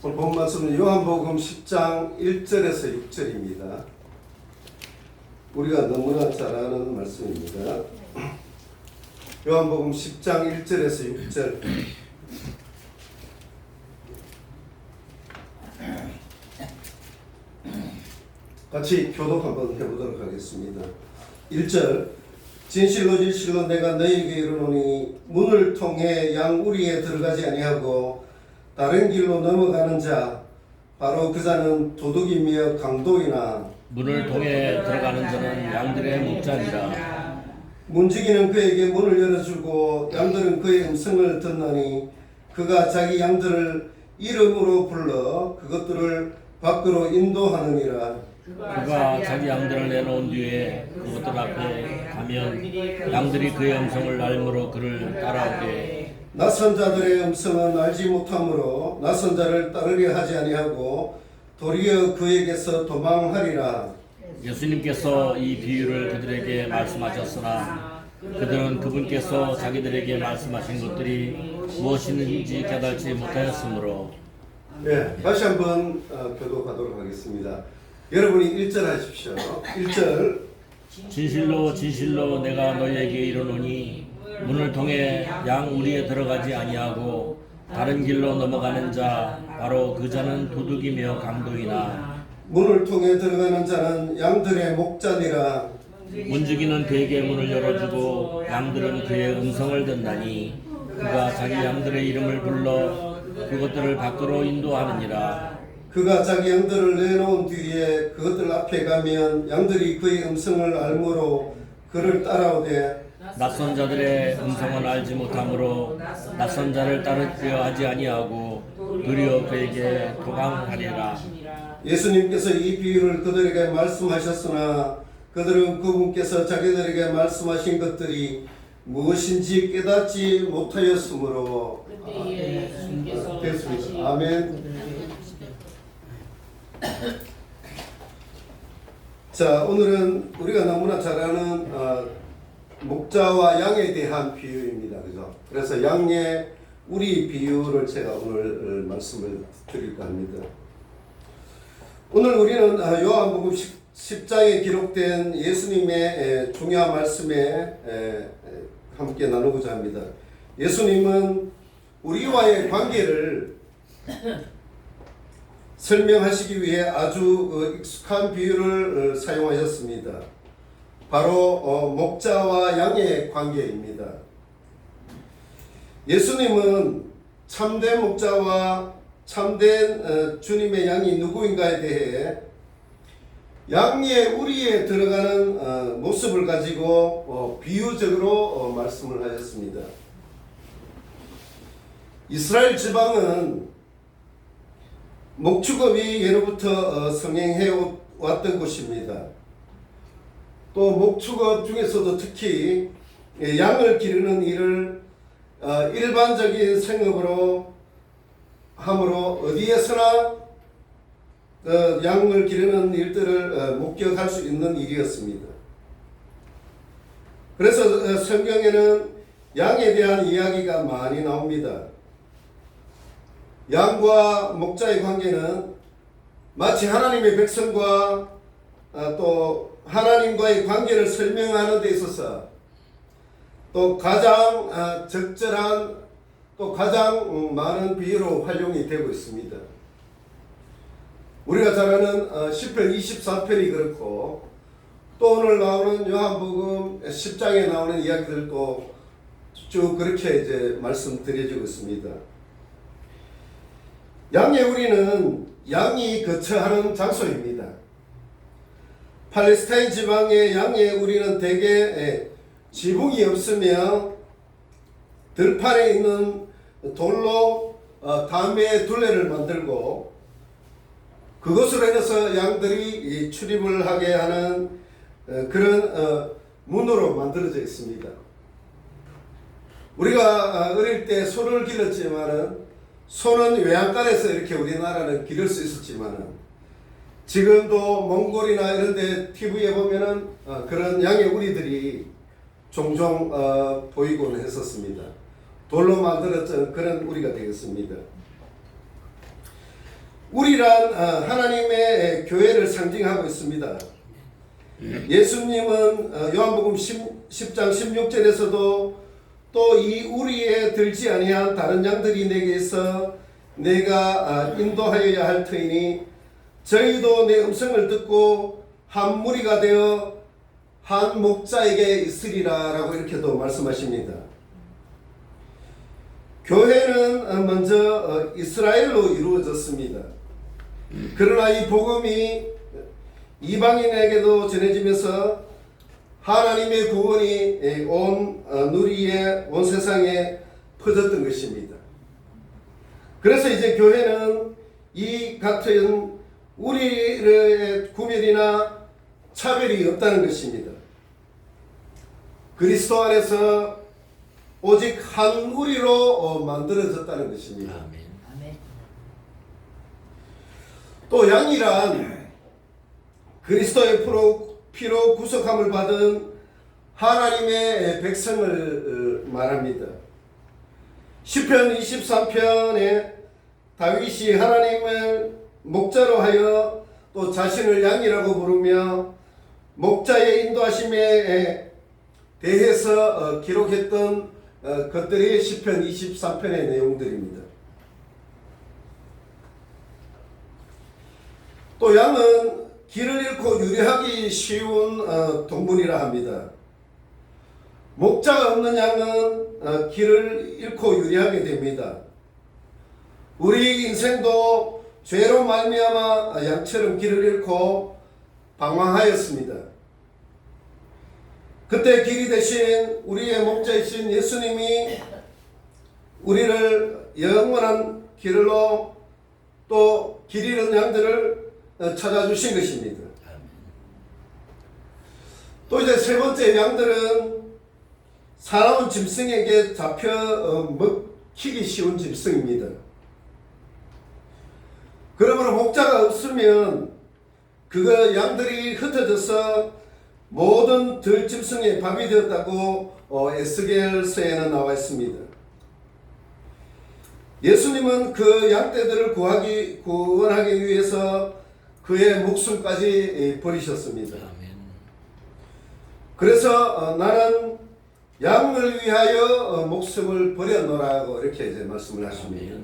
오늘 본 말씀은 요한복음 10장 1절에서 6절입니다. 우리가 너무나 잘 아는 말씀입니다. 요한복음 10장 1절에서 6절. 같이 교독 한번 해보도록 하겠습니다. 1절. 진실로 진실로 내가 너희에게 이르노니 문을 통해 양우리에 들어가지 아니하고 다른 길로 넘어가는 자 바로 그 자는 도둑이며 강도이나 문을 통해 들어가는 자는 양들의 목자니라. 문지기는 그에게 문을 열어주고 양들은 그의 음성을 듣나니 그가 자기 양들을 이름으로 불러 그것들을 밖으로 인도하느니라. 그가 자기 양들을 내놓은 뒤에 그것들 앞에 가면 양들이 그의 음성을 알므로 그를 따라오되 낯선 자들의 음성은 알지 못하므로 낯선 자를 따르려 하지 아니하고 도리어 그에게서 도망하리라. 예수님께서 이 비유를 그들에게 말씀하셨으나 그들은 그분께서 자기들에게 말씀하신 것들이 무엇인지 깨닫지 못하였으므로. 다시 한번 교독하도록 하겠습니다. 여러분이 1절 하십시오. 1절. 진실로 진실로 내가 너희에게 이르노니 문을 통해 양 우리에 들어가지 아니하고 다른 길로 넘어가는 자 바로 그 자는 도둑이며 강도이나 문을 통해 들어가는 자는 양들의 목자니라. 문지기는 그에게 문을 열어주고 양들은 그의 음성을 듣나니 그가 자기 양들의 이름을 불러 그것들을 밖으로 인도하느니라. 그가 자기 양들을 내놓은 뒤에 그것들 앞에 가면 양들이 그의 음성을 알므로 그를 따라오되 낯선 자들의 음성은 알지 못하므로 낯선 자를 따르려 하지 아니하고 도리어 그에게 도망하리라. 예수님께서 이 비유를 그들에게 말씀하셨으나 그들은 그분께서 자기들에게 말씀하신 것들이 무엇인지 깨닫지 못하였으므로. 됐습니다. 아멘. 자, 오늘은 우리가 너무나 잘 아는 목자와 양에 대한 비유입니다. 그죠? 그래서 양의 우리 비유를 제가 오늘 말씀을 드릴까 합니다. 오늘 우리는 요한복음 10장에 기록된 예수님의 중요한 말씀에 함께 나누고자 합니다. 예수님은 우리와의 관계를 설명하시기 위해 아주 익숙한 비유를 사용하셨습니다. 바로 목자와 양의 관계입니다. 예수님은 참된 목자와 참된 주님의 양이 누구인가에 대해 양의 우리에 들어가는 모습을 가지고 비유적으로 말씀을 하셨습니다. 이스라엘 지방은 목축업이 예로부터 성행해 왔던 곳입니다. 또 목축업 중에서도 특히 양을 기르는 일을 일반적인 생업으로 함으로 어디에서나 양을 기르는 일들을 목격할 수 있는 일이었습니다. 그래서 성경에는 양에 대한 이야기가 많이 나옵니다. 양과 목자의 관계는 마치 하나님의 백성과 또 하나님과의 관계를 설명하는 데 있어서 또 가장 적절한 또 가장 많은 비유로 활용이 되고 있습니다. 우리가 잘 아는 시편 24편이 그렇고 또 오늘 나오는 요한복음 10장에 나오는 이야기들도 쭉 그렇게 이제 말씀드려지고 있습니다. 양의 우리는 양이 거처하는 장소입니다. 팔레스타인 지방의 양의 우리는 대개 지붕이 없으며 들판에 있는 돌로 담의 둘레를 만들고 그것으로 인해서 양들이 출입을 하게 하는 그런 문으로 만들어져 있습니다. 우리가 어릴 때 소를 길렀지만은 소는 외양간에서 이렇게 우리나라는 기를 수 있었지만은 지금도 몽골이나 이런 데 TV에 보면은 그런 양의 우리들이 종종 보이곤 했었습니다. 돌로 만들어진 그런 우리가 되겠습니다. 우리란 하나님의 교회를 상징하고 있습니다. 예수님은 요한복음 10장 16절에서도 또 이 우리에 들지 아니한 다른 양들이 내게 있어 내가 인도하여야 할 터이니 저희도 내 음성을 듣고 한 무리가 되어 한 목자에게 있으리라 라고 이렇게도 말씀하십니다. 교회는 먼저 이스라엘로 이루어졌습니다. 그러나 이 복음이 이방인에게도 전해지면서 하나님의 구원이 온 누리에 온 세상에 퍼졌던 것입니다. 그래서 이제 교회는 이 같은 우리의 구별이나 차별이 없다는 것입니다. 그리스도 안에서 오직 한 우리로 만들어졌다는 것입니다. 아멘. 또 양이란 그리스도의 피로 구속함을 받은 하나님의 백성을 말합니다. 시편 23편에 다윗이 하나님을 목자로 하여 또 자신을 양이라고 부르며 목자의 인도하심에 대해서 기록했던 것들이 시편 23편의 내용들입니다. 또 양은 길을 잃고 유리하기 쉬운 동물이라 합니다. 목자가 없는 양은 길을 잃고 유리하게 됩니다. 우리 인생도 죄로 말미암아 양처럼 길을 잃고 방황하였습니다. 그때 길이 되신 우리의 목자이신 예수님이 우리를 영원한 길로 또 길 잃은 양들을 찾아주신 것입니다. 또 이제 세 번째 양들은 사나운 짐승에게 잡혀 먹히기 쉬운 짐승입니다. 그러므로 목자가 없으면 양들이 흩어져서 모든 들짐승의 밥이 되었다고 에스겔서에는 나와 있습니다. 예수님은 그 양떼들을 구원하기 위해서 그의 목숨까지 버리셨습니다. 그래서 나는 양을 위하여 목숨을 버렸노라고 이렇게 이제 말씀을 하십니다.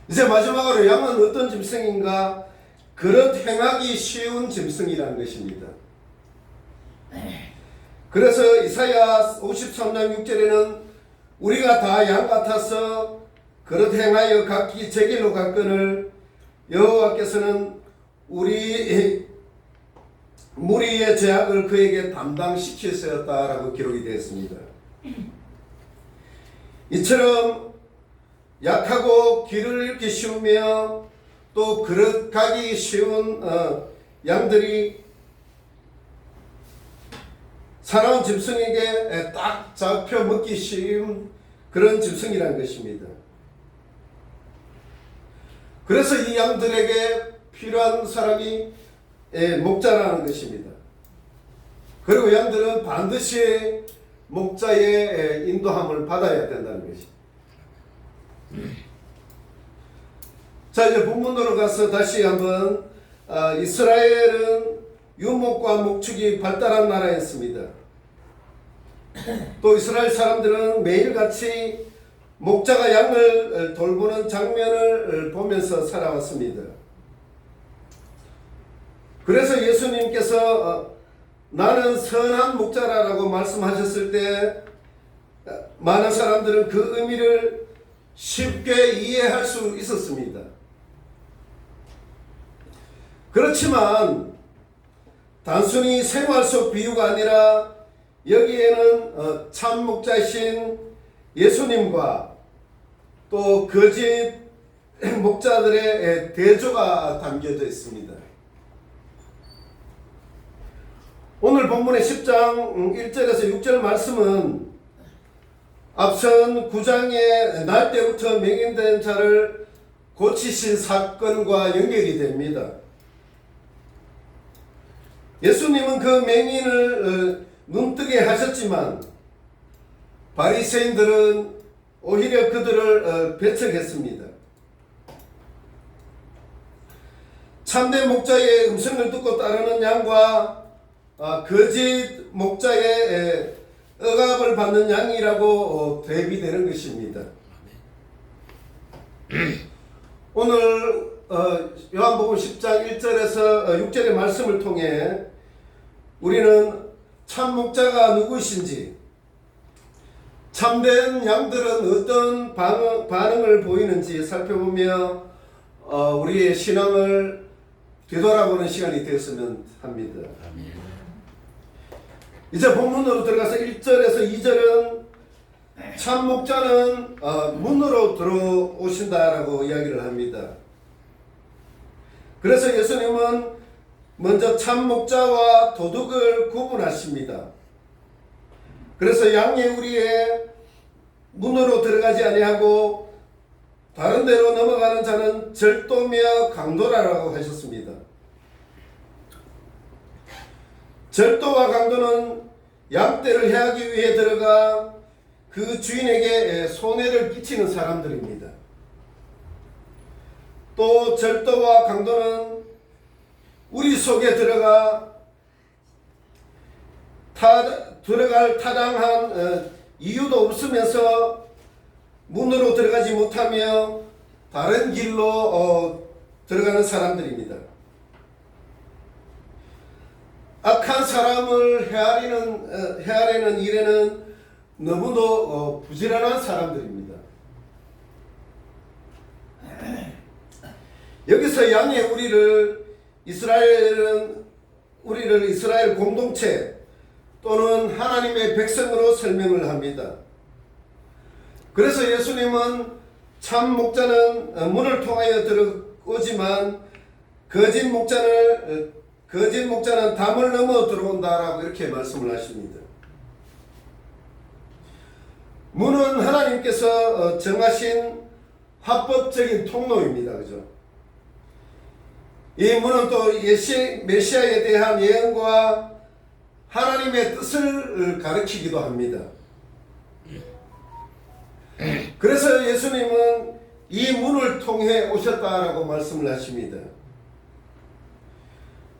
이제 마지막으로 양은 어떤 짐승인가? 그릇 행하기 쉬운 짐승이라는 것입니다. 그래서 이사야 53장 6절에는 우리가 다 양 같아서 그릇 행하여 각기 제 길로 갔거늘 여호와께서는 우리 무리의 죄악을 그에게 담당시키셨다라고 기록이 되어 있습니다. 이처럼 약하고 길을 잃기 쉬우며 또 그릇 가기 쉬운 양들이 사나운 짐승에게 딱 잡혀 먹기 쉬운 그런 짐승이라는 것입니다. 그래서 이 양들에게 필요한 사람이 목자라는 것입니다. 그리고 양들은 반드시 목자의 인도함을 받아야 된다는 것입니다. 자, 이제 본문으로 가서 다시 한번 이스라엘은 유목과 목축이 발달한 나라였습니다. 또 이스라엘 사람들은 매일같이 목자가 양을 돌보는 장면을 보면서 살아왔습니다. 그래서 예수님께서 나는 선한 목자라고 말씀하셨을 때 많은 사람들은 그 의미를 쉽게 이해할 수 있었습니다. 그렇지만 단순히 생활 속 비유가 아니라 여기에는 참 목자이신 예수님과 또 거짓 목자들의 대조가 담겨져 있습니다. 오늘 본문의 10장 1절에서 6절 말씀은 앞선 9장의 날 때부터 맹인된 자를 고치신 사건과 연결이 됩니다. 예수님은 그 맹인을 눈뜨게 하셨지만 바리새인들은 오히려 그들을 배척했습니다. 참된 목자의 음성을 듣고 따르는 양과 거짓 목자의 억압을 받는 양이라고 대비되는 것입니다. 오늘 요한복음 10장 1절에서 6절의 말씀을 통해 우리는 참 목자가 누구이신지, 참된 양들은 어떤 반응을 보이는지 살펴보며 우리의 신앙을 되돌아보는 시간이 되었으면 합니다. 이제 본문으로 들어가서 1절에서 2절은 참 목자는 문으로 들어오신다라고 이야기를 합니다. 그래서 예수님은 먼저 참 목자와 도둑을 구분하십니다. 그래서 양의 우리의 문으로 들어가지 아니하고 다른 데로 넘어가는 자는 절도며 강도라고 하셨습니다. 절도와 강도는 양떼를 해하기 위해 들어가 그 주인에게 손해를 끼치는 사람들입니다. 또 절도와 강도는 우리 속에 들어갈 타당한 이유도 없으면서 문으로 들어가지 못하며 다른 길로 들어가는 사람들입니다. 악한 사람을 헤아리는 일에는 너무도 부지런한 사람들입니다. 여기서 양의 우리를 이스라엘 공동체 또는 하나님의 백성으로 설명을 합니다. 그래서 예수님은 참 목자는 문을 통하여 들어오지만 거짓 목자는 담을 넘어 들어온다라고 이렇게 말씀을 하십니다. 문은 하나님께서 정하신 합법적인 통로입니다. 그죠? 이 문은 또 메시아에 대한 예언과 하나님의 뜻을 가르치기도 합니다. 그래서 예수님은 이 문을 통해 오셨다라고 말씀을 하십니다.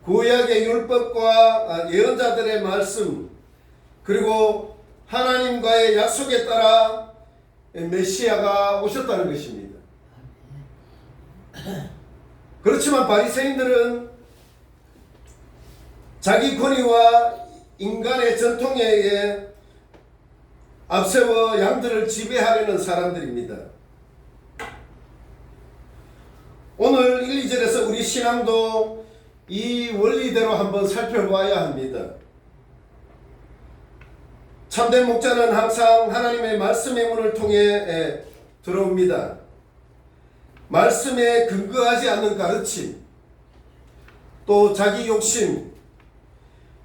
구약의 율법과 예언자들의 말씀 그리고 하나님과의 약속에 따라 메시아가 오셨다는 것입니다. 그렇지만 바리새인들은 자기 권위와 인간의 전통에 의해 앞세워 양들을 지배하려는 사람들입니다. 오늘 1, 2절에서 우리 신앙도 이 원리대로 한번 살펴봐야 합니다. 참된 목자는 항상 하나님의 말씀의 문을 통해 들어옵니다. 말씀에 근거하지 않는 가르침, 또 자기 욕심,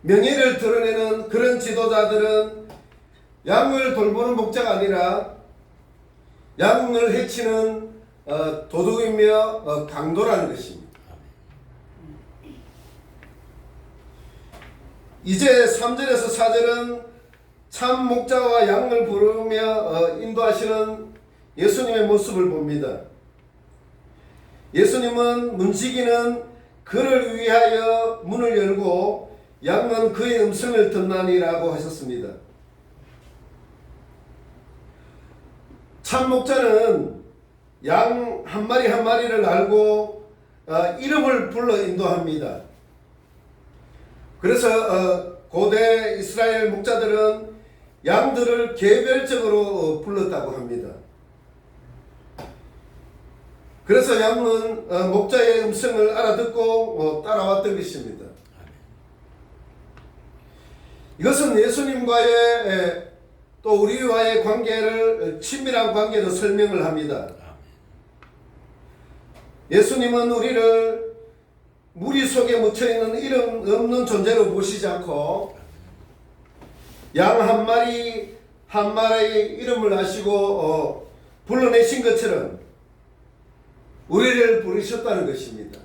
명예를 드러내는 그런 지도자들은 양을 돌보는 목자가 아니라 양을 해치는 도둑이며 강도라는 것입니다. 이제 3절에서 4절은 참 목자와 양을 부르며 인도하시는 예수님의 모습을 봅니다. 예수님은 문지기는 그를 위하여 문을 열고 양은 그의 음성을 듣나니라고 하셨습니다. 참 목자는 양 한 마리 한 마리를 알고 이름을 불러 인도합니다. 그래서 고대 이스라엘 목자들은 양들을 개별적으로 불렀다고 합니다. 그래서 양은 목자의 음성을 알아듣고 따라왔던 것입니다. 이것은 예수님과의 또 우리와의 관계를 친밀한 관계로 설명을 합니다. 예수님은 우리를 무리 속에 묻혀있는 이름 없는 존재로 보시지 않고 양 한 마리 한 마리의 이름을 아시고 불러내신 것처럼 우리를 부르셨다는 것입니다.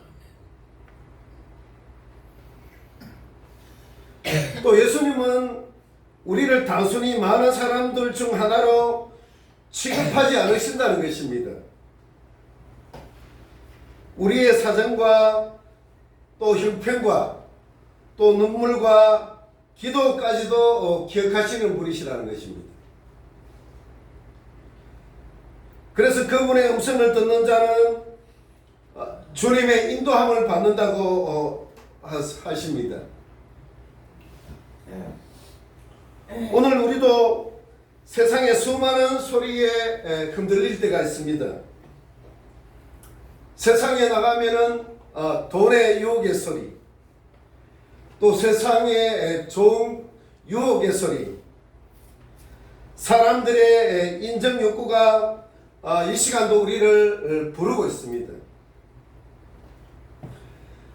또 예수님은 우리를 단순히 많은 사람들 중 하나로 취급하지 않으신다는 것입니다. 우리의 사정과 또 형편과 또 눈물과 기도까지도 기억하시는 분이시라는 것입니다. 그래서 그분의 음성을 듣는 자는 주님의 인도함을 받는다고 하십니다. 오늘 우리도 세상의 수많은 소리에 흔들릴 때가 있습니다. 세상에 나가면은 돈의 유혹의 소리, 또 세상의 좋은 유혹의 소리, 사람들의 인정 욕구가 이 시간도 우리를 부르고 있습니다.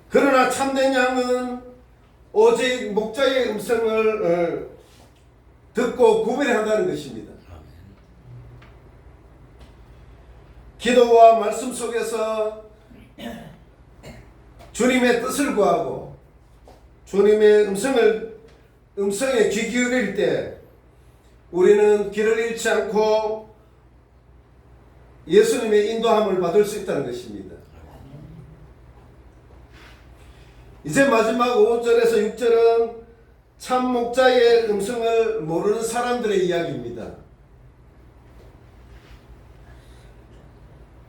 그러나 참된 양은 오직 목자의 음성을 듣고 구별한다는 것입니다. 기도와 말씀 속에서 주님의 뜻을 구하고 주님의 음성에 귀 기울일 때 우리는 길을 잃지 않고 예수님의 인도함을 받을 수 있다는 것입니다. 이제 마지막 5절에서 6절은 참 목자의 음성을 모르는 사람들의 이야기입니다.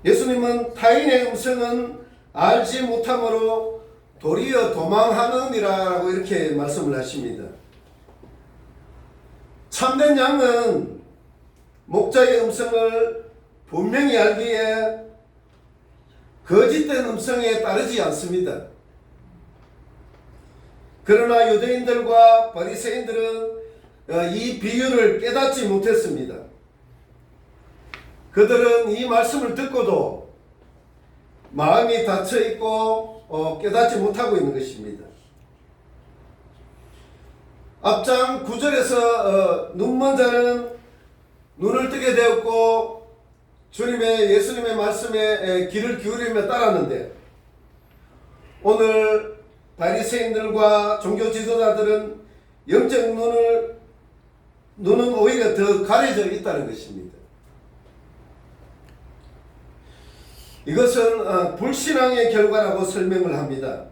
예수님은 타인의 음성은 알지 못함으로 도리어 도망하느니라고 이렇게 말씀을 하십니다. 참된 양은 목자의 음성을 분명히 알기에 거짓된 음성에 따르지 않습니다. 그러나 유대인들과 바리새인들은 이 비유를 깨닫지 못했습니다. 그들은 이 말씀을 듣고도 마음이 닫혀 있고 깨닫지 못하고 있는 것입니다. 앞장 9절에서 눈먼 자는 눈을 뜨게 되었고 예수님의 말씀에 귀를 기울이며 따랐는데, 오늘 바리새인들과 종교 지도자들은 영적 눈은 오히려 더 가려져 있다는 것입니다. 이것은 불신앙의 결과라고 설명을 합니다.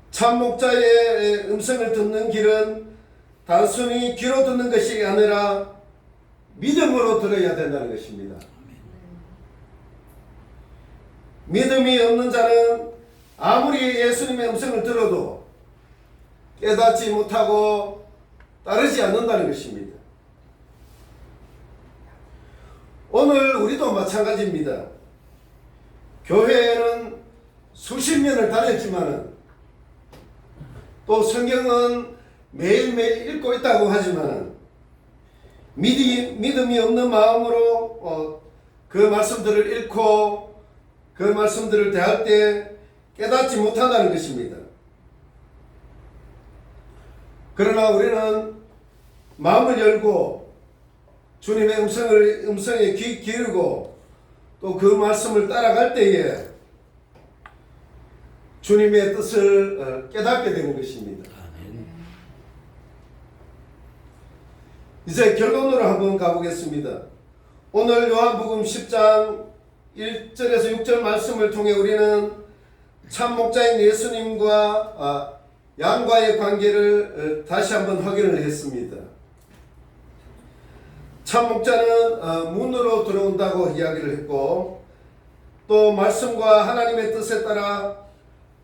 참 목자의 음성을 듣는 길은 단순히 귀로 듣는 것이 아니라 믿음으로 들어야 된다는 것입니다. 믿음이 없는 자는 아무리 예수님의 음성을 들어도 깨닫지 못하고 따르지 않는다는 것입니다. 오늘 우리도 마찬가지입니다. 교회에는 수십 년을 다녔지만은 또 성경은 매일매일 읽고 있다고 하지만은 믿음이 없는 마음으로 그 말씀들을 읽고 그 말씀들을 대할 때 깨닫지 못한다는 것입니다. 그러나 우리는 마음을 열고 주님의 음성에 귀 기울이고 또 그 말씀을 따라갈 때에 주님의 뜻을 깨닫게 되는 것입니다. 이제 결론으로 한번 가보겠습니다. 오늘 요한복음 10장 1절에서 6절 말씀을 통해 우리는 참 목자인 예수님과 양과의 관계를 다시 한번 확인을 했습니다. 참 목자는 문으로 들어온다고 이야기를 했고, 또 말씀과 하나님의 뜻에 따라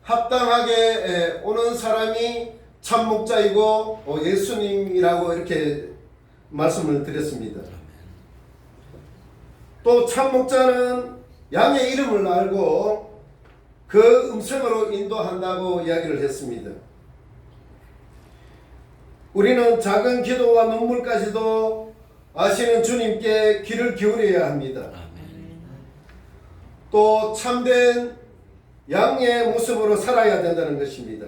합당하게 오는 사람이 참 목자이고 예수님이라고 이렇게 말씀을 드렸습니다. 또 참 목자는 양의 이름을 알고 그 음성으로 인도한다고 이야기를 했습니다. 우리는 작은 기도와 눈물까지도 아시는 주님께 귀를 기울여야 합니다. 또 참된 양의 모습으로 살아야 된다는 것입니다.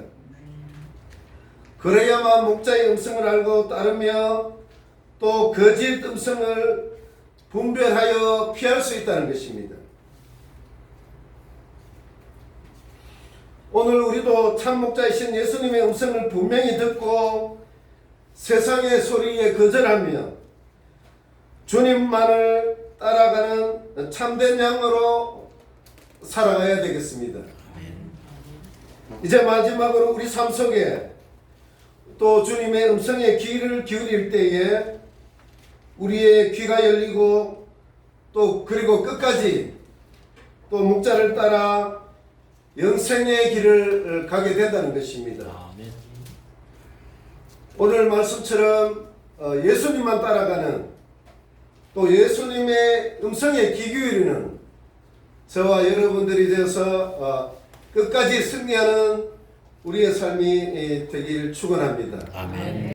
그래야만 목자의 음성을 알고 따르며 또 거짓 음성을 분별하여 피할 수 있다는 것입니다. 오늘 우리도 참 목자이신 예수님의 음성을 분명히 듣고 세상의 소리에 거절하며 주님만을 따라가는 참된 양으로 살아가야 되겠습니다. 이제 마지막으로 우리 삶 속에 또 주님의 음성에 귀를 기울일 때에 우리의 귀가 열리고 또 그리고 끝까지 또 목자를 따라 영생의 길을 가게 된다는 것입니다. 아멘. 오늘 말씀처럼 예수님만 따라가는 또 예수님의 음성에 귀 기울이는 저와 여러분들이 되어서 끝까지 승리하는 우리의 삶이 되길 축원합니다. 아멘.